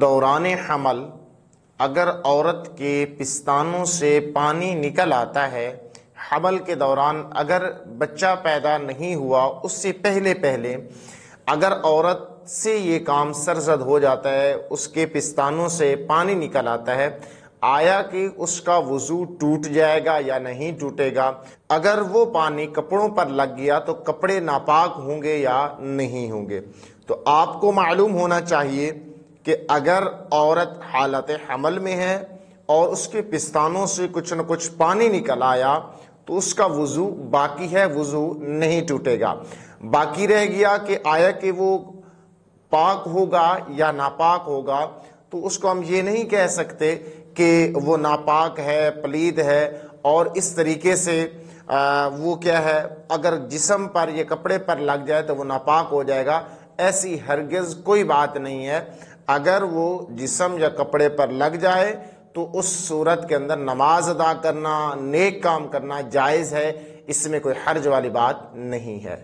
دوران حمل اگر عورت کے پستانوں سے پانی نکل آتا ہے، حمل کے دوران اگر بچہ پیدا نہیں ہوا اس سے پہلے اگر عورت سے یہ کام سرزد ہو جاتا ہے، اس کے پستانوں سے پانی نکل آتا ہے، آیا کہ اس کا وضو ٹوٹ جائے گا یا نہیں ٹوٹے گا؟ اگر وہ پانی کپڑوں پر لگ گیا تو کپڑے ناپاک ہوں گے یا نہیں ہوں گے؟ تو آپ کو معلوم ہونا چاہیے کہ اگر عورت حالت حمل میں ہے اور اس کے پستانوں سے کچھ نہ کچھ پانی نکل آیا تو اس کا وضو باقی ہے، وضو نہیں ٹوٹے گا۔ باقی رہ گیا کہ آیا کہ وہ پاک ہوگا یا ناپاک ہوگا، تو اس کو ہم یہ نہیں کہہ سکتے کہ وہ ناپاک ہے، پلید ہے، اور اس طریقے سے وہ کیا ہے، اگر جسم پر یا کپڑے پر لگ جائے تو وہ ناپاک ہو جائے گا۔ ایسی ہرگز کوئی بات نہیں ہے۔ اگر وہ جسم یا کپڑے پر لگ جائے تو اس صورت کے اندر نماز ادا کرنا، نیک کام کرنا جائز ہے، اس میں کوئی حرج والی بات نہیں ہے۔